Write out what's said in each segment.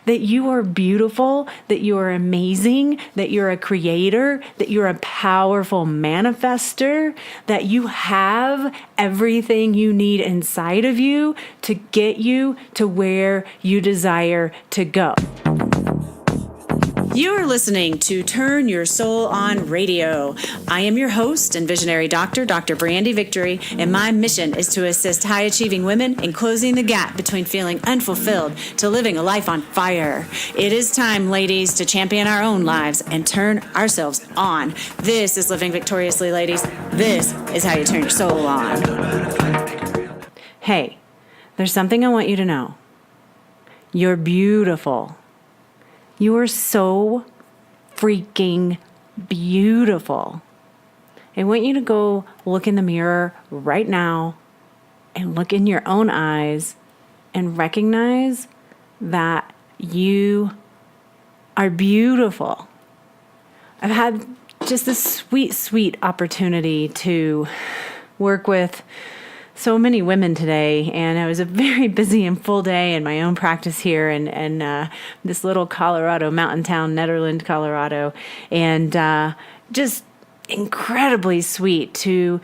that you are beautiful, that you are amazing, that you're a creator, that you're a powerful manifester, that you have everything you need inside of you to get you to where you desire to go. You are listening to Turn Your Soul On Radio. I am your host and visionary doctor, Dr. Brandy Victory, and my mission is to assist high-achieving women in closing the gap between feeling unfulfilled to living a life on fire. It is time, ladies, to champion our own lives and turn ourselves on. This is Living Victoriously, ladies. This is how you turn your soul on. Hey, there's something I want you to know. You're beautiful. You are so freaking beautiful. I want you to go look in the mirror right now and look in your own eyes and recognize that you are beautiful. I've had just this sweet, sweet opportunity to work with so many women today, and it was a very busy and full day in my own practice here in this little Colorado mountain town, Nederland, Colorado, and just incredibly sweet to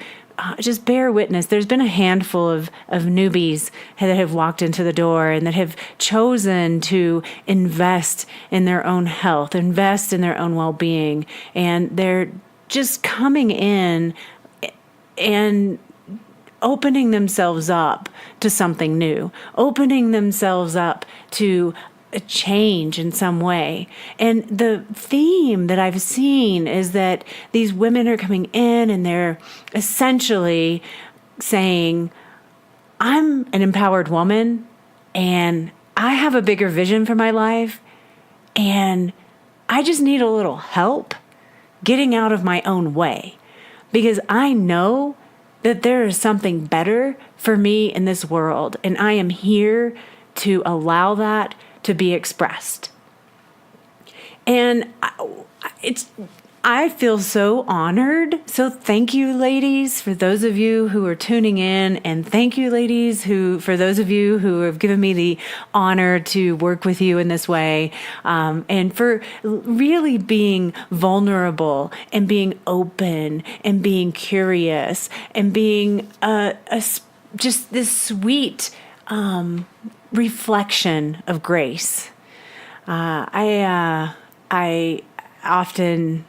just bear witness. There's been a handful of newbies that have walked into the door and that have chosen to invest in their own health, invest in their own well-being, and they're just coming in and opening themselves up to something new, opening themselves up to a change in some way. And the theme that I've seen is that these women are coming in and they're essentially saying, I'm an empowered woman and I have a bigger vision for my life and I just need a little help getting out of my own way because I know that there is something better for me in this world, and I am here to allow that to be expressed. And I feel so honored. So thank you, ladies, for those of you who are tuning in, and thank you, ladies, for those of you who have given me the honor to work with you in this way, and for really being vulnerable and being open and being curious and being just this sweet reflection of grace. I often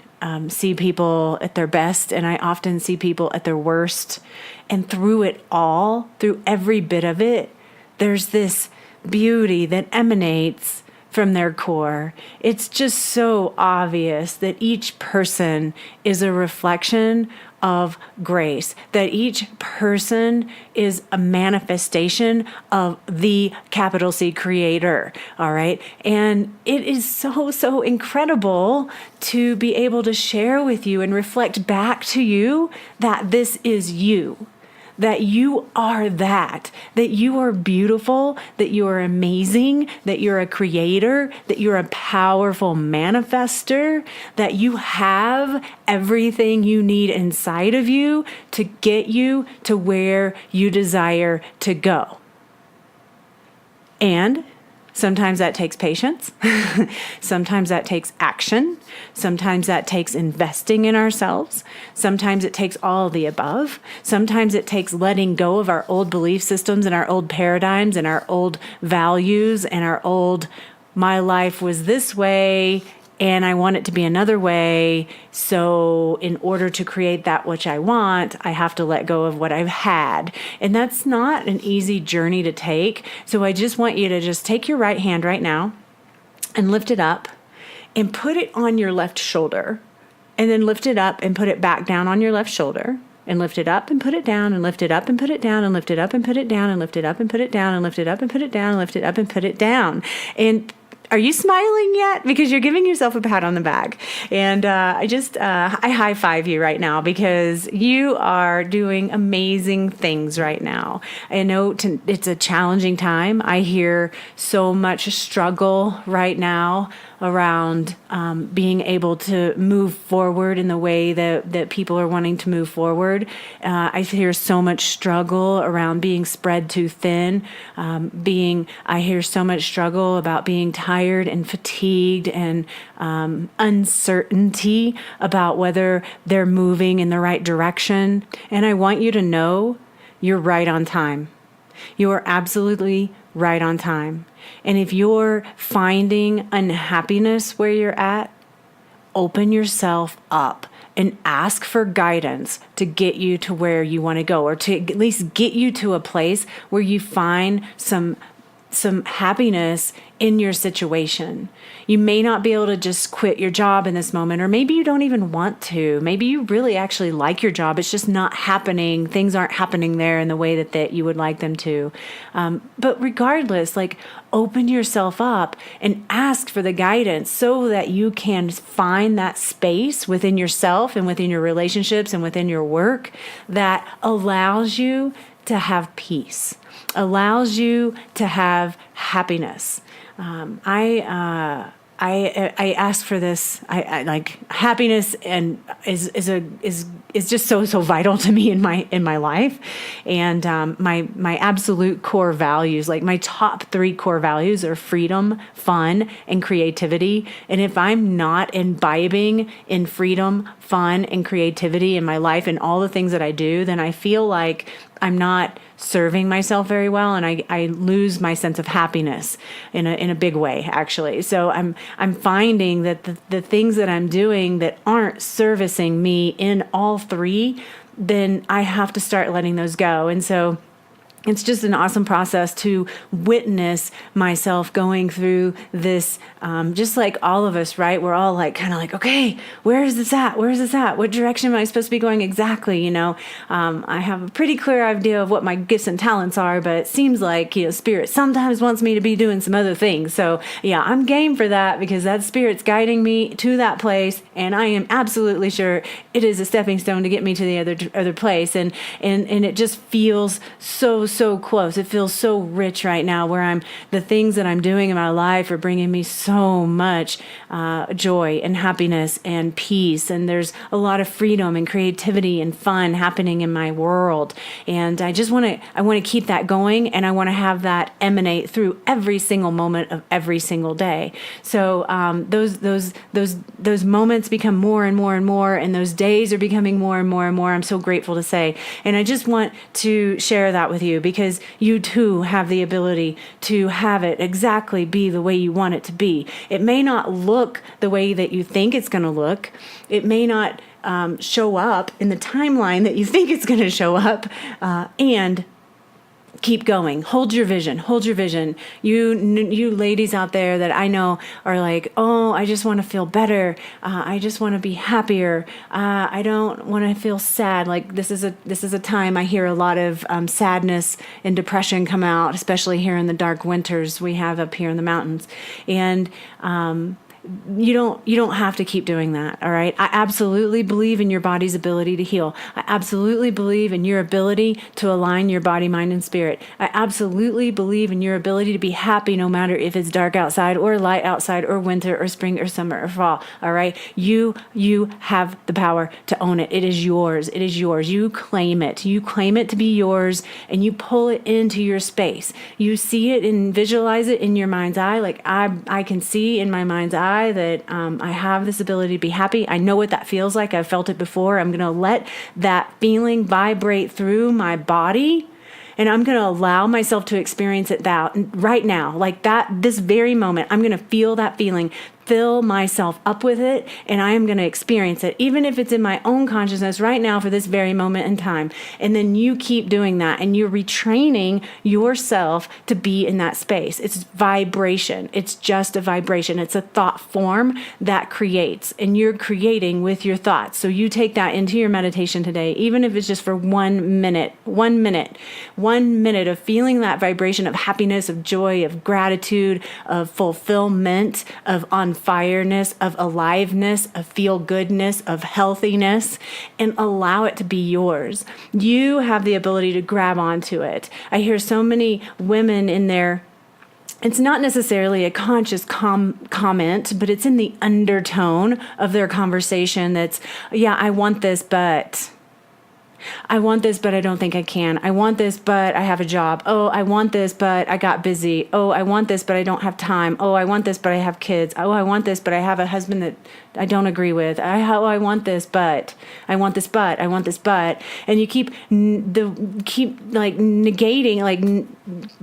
see people at their best, and I often see people at their worst. And through it all, through every bit of it, there's this beauty that emanates from their core. It's just so obvious that each person is a reflection of grace, that each person is a manifestation of the capital C Creator, all right? And it is so, so incredible to be able to share with you and reflect back to you that this is you. That you are that you are beautiful, that you are amazing, that you're a creator, that you're a powerful manifester, that you have everything you need inside of you to get you to where you desire to go. And sometimes that takes patience. Sometimes that takes action. Sometimes that takes investing in ourselves. Sometimes it takes all of the above. Sometimes it takes letting go of our old belief systems and our old paradigms and our old values and our old, my life was this way and I want it to be another way. So in order to create that which I want, I have to let go of what I've had. And that's not an easy journey to take. So I just want you to just take your right hand right now and lift it up and put it on your left shoulder. And then lift it up and put it back down on your left shoulder. And lift it up and put it down and lift it up and put it down and lift it up and put it down and lift it up and put it down and lift it up and put it down and lift it up and put it down. And are you smiling yet? Because you're giving yourself a pat on the back. And I high five you right now because you are doing amazing things right now. I know it's a challenging time. I hear so much struggle right now around being able to move forward in the way that people are wanting to move forward. I hear so much struggle around being spread too thin. I hear so much struggle about being tied tired and fatigued and uncertainty about whether they're moving in the right direction. And I want you to know you're right on time. You are absolutely right on time. And if you're finding unhappiness where you're at, open yourself up and ask for guidance to get you to where you want to go, or to at least get you to a place where you find some happiness in your situation. You may not be able to just quit your job in this moment, or maybe you don't even want to. Maybe you really actually like your job. It's just not happening. Things aren't happening there in the way that you would like them to. But regardless, open yourself up and ask for the guidance so that you can find that space within yourself and within your relationships and within your work that allows you to have peace, allows you to have happiness. I ask for this. I like happiness, and is just so vital to me in my life, and my absolute core values. Like my top 3 core values are freedom, fun, and creativity. And if I'm not imbibing in freedom, fun, and creativity in my life and all the things that I do, then I feel like I'm not serving myself very well, and I lose my sense of happiness in a big way, actually. So I'm finding that the things that I'm doing that aren't servicing me in all 3, then I have to start letting those go. And so it's just an awesome process to witness myself going through this, just like all of us, right? We're all okay, where is this at? Where is this at? What direction am I supposed to be going exactly? I have a pretty clear idea of what my gifts and talents are, but it seems like, Spirit sometimes wants me to be doing some other things. So yeah, I'm game for that, because that Spirit's guiding me to that place, and I am absolutely sure it is a stepping stone to get me to the other place. And it just feels so close. It feels so rich right now, where the things that I'm doing in my life are bringing me so much joy and happiness and peace. And there's a lot of freedom and creativity and fun happening in my world. And I want to keep that going, and I want to have that emanate through every single moment of every single day. So those moments become more and more and more, and those days are becoming more and more and more. I'm so grateful to say. And I just want to share that with you, because you too have the ability to have it exactly be the way you want it to be. It may not look the way that you think it's going to look. It may not show up in the timeline that you think it's going to show up, and keep going. Hold your vision. Hold your vision. You ladies out there that I know are like, oh, I just want to feel better. I just want to be happier. I don't want to feel sad. Like this is a time I hear a lot of sadness and depression come out, especially here in the dark winters we have up here in the mountains. And you don't have to keep doing that. All right. I absolutely believe in your body's ability to heal. I absolutely believe in your ability to align your body, mind, and spirit. I absolutely believe in your ability to be happy no matter if it's dark outside or light outside or winter or spring or summer or fall. All right. You have the power to own it. It is yours. It is yours. You claim it. You claim it to be yours, and you pull it into your space. You see it and visualize it in your mind's eye. Like I can see in my mind's eye that I have this ability to be happy. I know what that feels like. I've felt it before. I'm going to let that feeling vibrate through my body, and I'm going to allow myself to experience it right now, like that, this very moment. I'm going to feel that feeling, fill myself up with it, and I am going to experience it, even if it's in my own consciousness right now for this very moment in time. And then you keep doing that, and you're retraining yourself to be in that space. It's vibration. It's just a vibration. It's a thought form that creates, and you're creating with your thoughts. So you take that into your meditation today, even if it's just for 1 minute of feeling that vibration of happiness, of joy, of gratitude, of fulfillment, of fireness, of aliveness, of feel goodness, of healthiness, and allow it to be yours. You have the ability to grab onto it. I hear so many women in there. It's not necessarily a conscious comment, but it's in the undertone of their conversation that's, yeah, I want this, but I want this, but I don't think I can. I want this, but I have a job. Oh, I want this, but I got busy. Oh, I want this, but I don't have time. Oh, I want this, but I have kids. Oh, I want this, but I have a husband that I don't agree with. I want this, but I want this, but I want this, but, and you keep negating,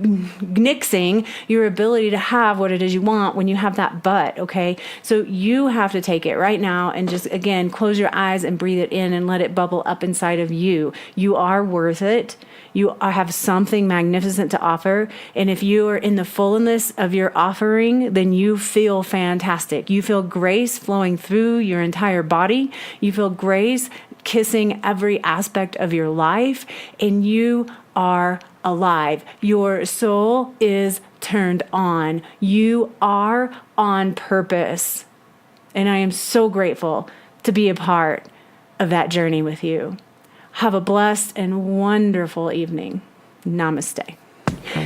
nixing your ability to have what it is you want when you have that but. Okay, so you have to take it right now and just again close your eyes and breathe it in and let it bubble up inside of you. You are worth it. You have something magnificent to offer. And if you are in the fullness of your offering, then you feel fantastic. You feel grace flowing through your entire body. You feel grace kissing every aspect of your life. And you are alive. Your soul is turned on. You are on purpose. And I am so grateful to be a part of that journey with you. Have a blessed and wonderful evening. Namaste.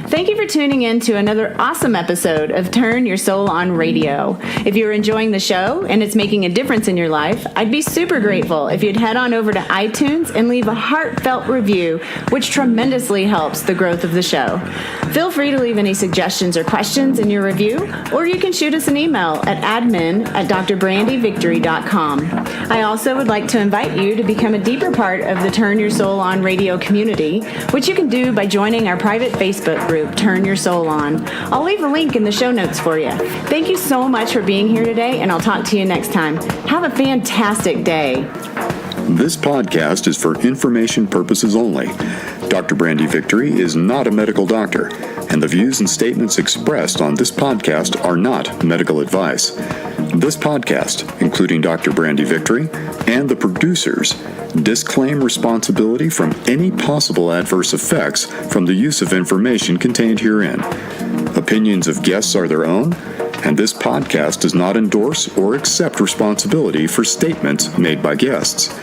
Thank you for tuning in to another awesome episode of Turn Your Soul On Radio. If you're enjoying the show and it's making a difference in your life, I'd be super grateful if you'd head on over to iTunes and leave a heartfelt review, which tremendously helps the growth of the show. Feel free to leave any suggestions or questions in your review, or you can shoot us an email at admin@drbrandyvictory.com. I also would like to invite you to become a deeper part of the Turn Your Soul On Radio community, which you can do by joining our private Facebook group, Turn Your Soul On. I'll leave a link in the show notes for you. Thank you so much for being here today, and I'll talk to you next time. Have a fantastic day. This podcast is for information purposes only. Dr. Brandy Victory is not a medical doctor, and the views and statements expressed on this podcast are not medical advice. This podcast, including Dr. Brandy Victory and the producers, disclaim responsibility from any possible adverse effects from the use of information contained herein. Opinions of guests are their own, and this podcast does not endorse or accept responsibility for statements made by guests.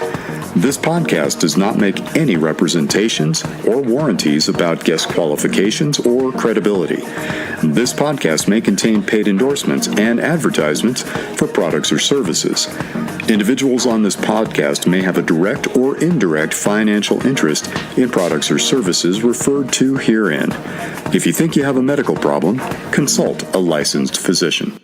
This podcast does not make any representations or warranties about guest qualifications or credibility. This podcast may contain paid endorsements and advertisements for products or services. Individuals on this podcast may have a direct or indirect financial interest in products or services referred to herein. If you think you have a medical problem, consult a licensed physician.